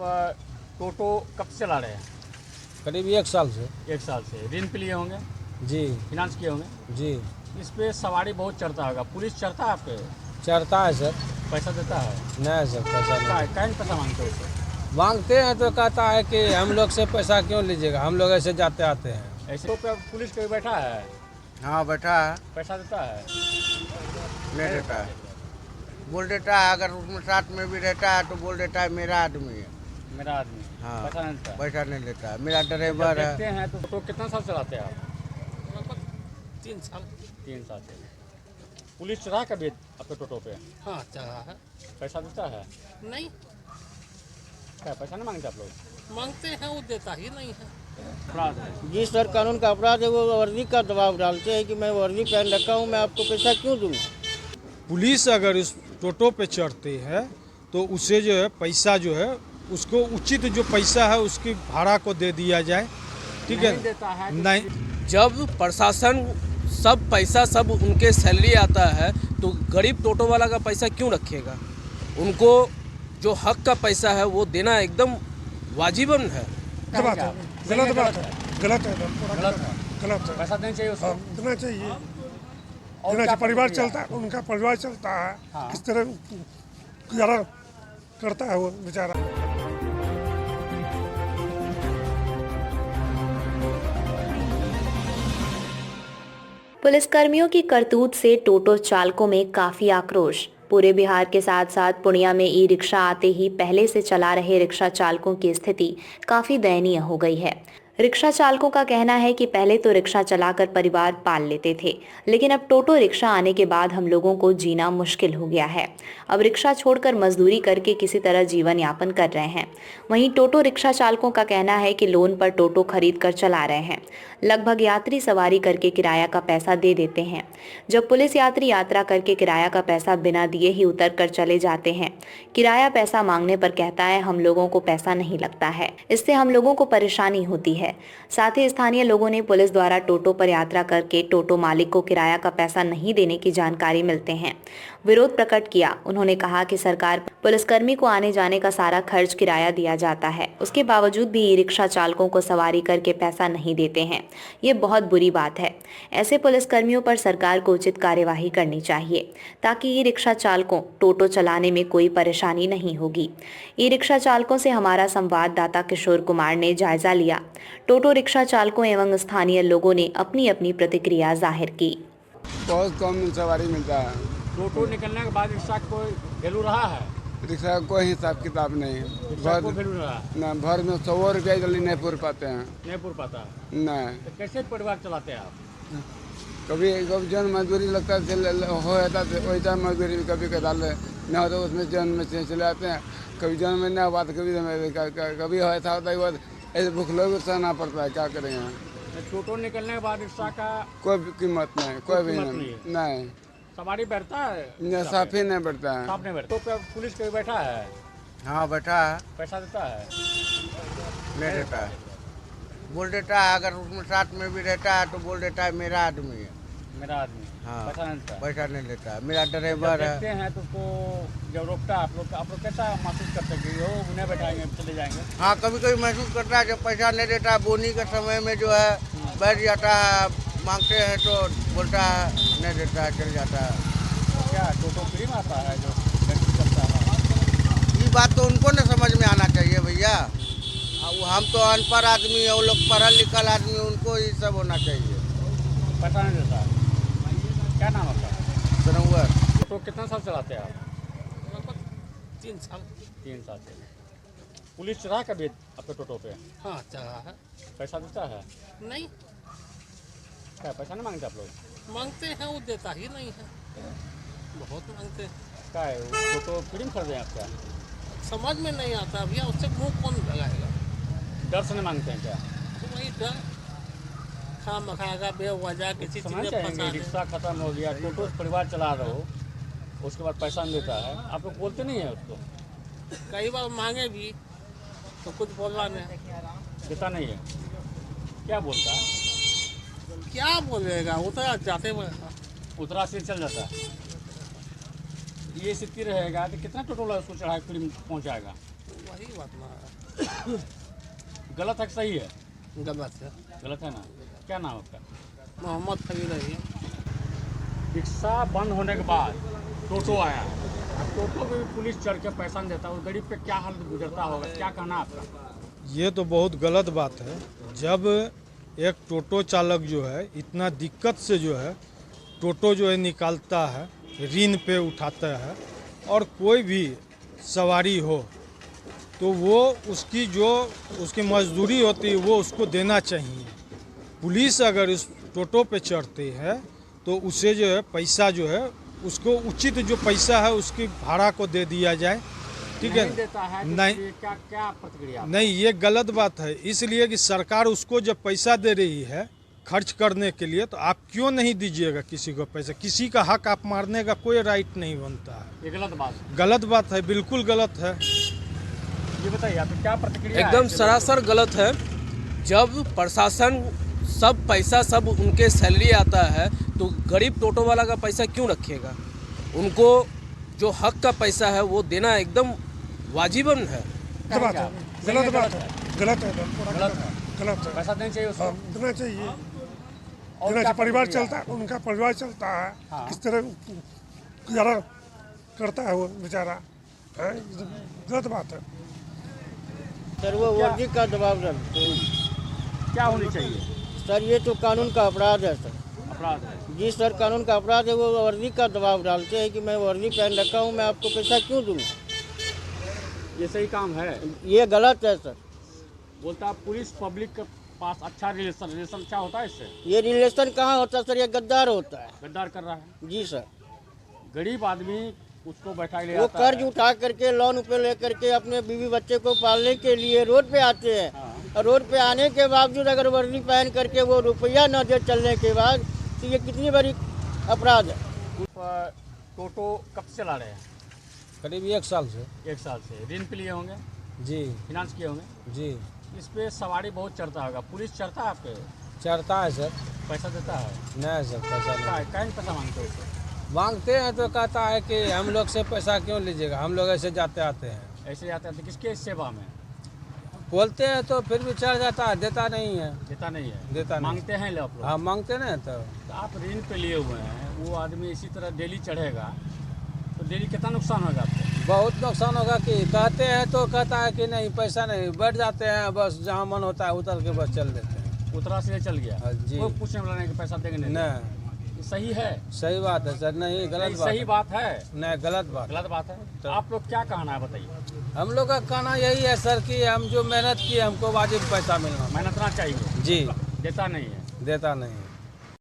टोटो कब से चला रहे हैं? करीब 1 साल से। 1 साल से। ऋण पे लिए होंगे, जी फिनांस किए होंगे। जी। इस पे सवारी बहुत चढ़ता होगा, पुलिस चढ़ता है आप पे? चढ़ता है सर। पैसा देता है? नहीं सर, पैसा नहीं क्या पैसा मांगते हो उससे? मांगते हैं तो कहता है कि हम लोग से पैसा क्यों लीजिएगा, हम लोग ऐसे जाते आते हैं। ऐसे पे पुलिस कोई बैठा है? हाँ बैठा है। पैसा देता है? नहीं देता है, बोल देता है अगर उसमें साथ में भी रहता है तो बोल देता है मेरा आदमी है। मेरा आदमी? हाँ पैसा नहीं देता? पैसा नहीं देता है, मेरा जब ड्राइवर है। देखते हैं तो कितना साल चलाते हैं आप? 3 साल। 3 साल से। पुलिस चढ़ा कभी आपके टोटो पे? हाँ चढ़ा है। पैसा देता है? नहीं क्या पैसा नहीं मांगते आप लोग? मांगते हैं, वो देता ही नहीं है। अपराध है। जी सर, कानून का अपराध है। वो वर्दी का दबाव डालते हैं कि मैं वर्दी पहन रखा हूँ, मैं आपको पैसा क्यों दूँ। पुलिस अगर इस टोटो पे चढ़ती है तो उसे जो है पैसा जो है उसको उचित जो पैसा है उसकी भाड़ा को दे दिया जाए, ठीक है? नहीं देता है तो नहीं। जब प्रशासन सब पैसा सब उनके सैलरी आता है तो गरीब टोटो वाला का पैसा क्यों रखेगा? उनको जो हक का पैसा है वो देना एकदम वाजिबन है। क्या बात है, गलत बात है, गलत है, गलत है। गलत है। पैसा देना चाहिए उसको। देना चाहिए, और देना क्या चाहिए। परिवार प्रतिक्रिया? चलता है, उनका परिवार चलता है। हाँ। किस तरह गुजारा करता है वो बेचारा। पुलिसकर्मियों की करतूत से टोटो चालकों में काफी आक्रोश। पूरे बिहार के साथ साथ पूर्णिया में ई रिक्शा आते ही पहले से चला रहे रिक्शा चालकों की स्थिति काफी दयनीय हो गई है। रिक्शा चालकों का कहना है कि पहले तो रिक्शा चलाकर परिवार पाल लेते थे, लेकिन अब टोटो रिक्शा आने के बाद हम लोगों को जीना मुश्किल हो गया है। अब रिक्शा छोड़कर मजदूरी करके किसी तरह जीवन यापन कर रहे हैं। वहीं टोटो रिक्शा चालकों का कहना है कि लोन पर टोटो खरीद कर चला रहे हैं। लगभग यात्री सवारी करके किराया का पैसा दे देते हैं। जब पुलिस यात्री यात्रा करके किराया का पैसा बिना दिए ही उतर कर चले जाते हैं। किराया पैसा मांगने पर कहता है हम लोगों को पैसा नहीं लगता है, इससे हम लोगों को परेशानी होती है। साथ ही स्थानीय लोगों ने पुलिस द्वारा टोटो पर यात्रा करके टोटो मालिक को किराया का पैसा नहीं देने की जानकारी मिलते हैं विरोध प्रकट किया। उन्होंने कहा कि सरकार पुलिसकर्मी को आने जाने का सारा खर्च किराया दिया जाता है, उसके बावजूद भी ई रिक्शा चालकों को सवारी करके पैसा नहीं देते हैं। ये बहुत बुरी बात है। ऐसे पुलिसकर्मियों पर सरकार को उचित कार्यवाही करनी चाहिए ताकि ई रिक्शा चालकों टोटो चलाने में कोई परेशानी नहीं होगी। ई रिक्शा चालकों से हमारा संवाददाता किशोर कुमार ने जायजा लिया। टोटो रिक्शा चालकों एवं स्थानीय लोगों ने अपनी अपनी प्रतिक्रिया जाहिर की। बहुत कम सवारी मिलता है। टोटो निकलने के बाद रिक्शा को वैल्यू रहा है? रिक्शा का कोई हिसाब किताब नहीं। रिक्शा को वैल्यू रहा है? न भर में 100 रुपया जल्दी नहीं पूर पाते हैं। नहीं पूर पाता है? नहीं। तो कैसे परिवार चलाते हैं आप? कभी जन मजदूरी लगता है हो जाता है वैसा मजदूरी भी कभी कदाल न हो तो उसमें जन में चले जाते हैं। कभी जन में नहीं हुआ तो कभी ऐसा होता है ऐसे भूख लोग सहना पड़ता है, क्या करेंगे। टोटो निकलने के बाद रिक्शा का कोई कीमत नहीं, कोई भी नहीं। सवारी बैठता है? साफ ही नहीं बैठता है। साफ नहीं बैठता। तो पुलिस कोई बैठा है? हाँ बैठा है। पैसा देता है? नहीं देता है, बोल देता है अगर उसमें साथ में भी रहता है तो बोल देता है मेरा आदमी है। मेरा आदमी? हाँ पैसा नहीं देता? पैसा नहीं देता है, मेरा जब ड्राइवर है। देखते हैं तो उसको जब रोकता है आप लोग कैसा महसूस करते हैं कि वो उन्हें बैठाएंगे चले जाएंगे? हाँ कभी कभी महसूस करता है जब पैसा नहीं देता है। बोनी के समय में जो है बैठ जाता है, मांगते हैं तो बोलता है नहीं देता है, चल जाता है। तो क्या टोटो फ्री में आता है जो चलता है? ये बात तो उनको न समझ में आना चाहिए भैया। हम तो अनपढ़ आदमी है, वो लोग पढ़ल लिखल आदमी, उनको ये सब होना चाहिए। पैसा नहीं देता? क्या नाम आपका? सनौवर। तो कितना साल चलाते हैं आप? लगभग 3 साल। 3 साल से। पुलिस चढ़ा कभी आपके टोटो पे? हाँ चढ़ा है। पैसा देता है? नहीं क्या पैसा नहीं मांगते आप लोग? मांगते हैं, वो देता ही नहीं है। बहुत मांगते हैं। क्या है वो टोटो फ्री में खरीदे आप? क्या समझ में नहीं आता भैया, उससे मुँह कौन लगाएगा। डर से नहीं मांगते हैं क्या? तो वही डर खा मखाएगा बेवजह किसी चीज़ समझ में जाएंगे फंसा दे। रिक्शा खत्म हो गया, टोटो से परिवार चला रहे हो, उसके बाद पैसा नहीं देता है, आप लोग बोलते नहीं है उसको? कई बार मांगे भी तो कुछ बोलना नहीं, देता नहीं है। क्या बोलता है? क्या बोलेगा, उतना जाते में उतरा से चल जाता है। ये स्थिति रहेगा तो कितना टोटो उसको चढ़ा के पहुँचाएगा? सही बात ना गलत है कि सही है? गलत है। गलत है ना। क्या नाम आपका? मोहम्मद फकीर है। रिक्शा बंद होने के बाद टोटो आया, अब टोटो में भी पुलिस चढ़ के पैसा नहीं देता, और गरीब पे क्या हाल गुजरता होगा, क्या कहना आपका? ये तो बहुत गलत बात है। जब एक टोटो चालक जो है इतना दिक्कत से जो है टोटो जो है निकालता है, ऋण पे उठाता है, और कोई भी सवारी हो तो वो उसकी जो उसकी मजदूरी होती है वो उसको देना चाहिए। पुलिस अगर उस टोटो पे चढ़ती है तो उसे जो है पैसा जो है उसको उचित जो पैसा है उसकी भाड़ा को दे दिया जाए, ठीक है? नहीं देता है तो नहीं, ये क्या क्या प्रतिक्रिया? नहीं, ये गलत बात है। इसलिए कि सरकार उसको जब पैसा दे रही है खर्च करने के लिए, तो आप क्यों नहीं दीजिएगा किसी को पैसा? किसी का हक आप मारने का कोई राइट नहीं बनता है। ये गलत बात है। गलत बात है, बिल्कुल गलत है। ये बताइए आप क्या प्रतिक्रिया? एकदम है? सरासर गलत है। जब प्रशासन सब पैसा सब उनके सैलरी आता है तो गरीब टोटो वाला का पैसा क्यों रखेगा? उनको जो हक का पैसा है वो देना एकदम वाजिबन है। गलत बात है, गलत बात है, गलत है, गलत है। गलत है। पैसा देना चाहिए उसको। हाँ, देना चाहिए। और देना क्या चाहिए। परिवार प्रतिक्रिया? चलता है, उनका परिवार चलता है। हाँ। किस तरह गुजारा करता है वो बेचारा, है? गलत बात है। सर वो वर्दी का दबाव डालते हैं। क्या होनी चाहिए? सर ये तो कानून का अपराध है सर। अपराध है। जी सर, कानून का अपराध है। वो वर्दी का दबाव डालते हैं कि मैं वर्दी पहन रखा हूँ, मैं आपको पैसा क्यों दूँ? ये सही काम है? ये गलत है सर। बोलता है पुलिस पब्लिक के पास अच्छा रिलेशन अच्छा होता है इससे। ये रिलेशन कहाँ होता है सर? ये गद्दार होता है। गद्दार कर रहा है। जी सर। गरीब आदमी उसको बैठा ले वो आता कर्ज है। उठा करके लोन पे लेकर के अपने बीवी बच्चे को पालने के लिए रोड पे आते हैं। हाँ। और रोड पे आने के बावजूद अगर वर्दी पहन करके वो रुपया न दे चलने के बाद, तो ये कितनी बड़ी अपराध है। टोटो कब से चला रहे हैं? करीब 1 साल से। 1 साल से। ऋण पे लिए होंगे, जी फिनांस किए होंगे। जी। इस पे सवारी बहुत चढ़ता होगा, पुलिस चढ़ता है आप पे? चढ़ता है सर। पैसा देता है? नहीं सर, पैसा नहीं कहीं पैसा मांगते हो उससे? मांगते हैं तो कहता है कि हम लोग से पैसा क्यों लीजिएगा, हम लोग ऐसे जाते आते हैं। ऐसे जाते हैं किसके सेवा में? बोलते हैं तो फिर भी चढ़ जाता है, देता नहीं है। देता नहीं है? देता नहीं। मांगते हैं आप लोग? हाँ, मांगते नहीं तो आप ऋण पे लिए हुए हैं, वो आदमी इसी तरह डेली चढ़ेगा तो डेली कितना नुकसान होगा आपको? बहुत नुकसान होगा। कि कहते हैं तो कहता है कि नहीं पैसा नहीं, बैठ जाते हैं बस, जहाँ मन होता है उतर के बस चल देते हैं। उतरा से चल गया? हाँ, जी। वो पूछने वाला नहीं कि पैसा देंगे नहीं? नहीं, सही है? सही बात है सर। नहीं, गलत नहीं, बात सही है। बात है? नहीं, गलत बात। गलत बात है। तो आप लोग क्या कहना है बताइए? हम लोग का कहना यही है सर कि हम जो मेहनत किए हमको वाजिब पैसा मिलना। मेहनतना चाहिए। जी। देता नहीं है? देता नहीं है।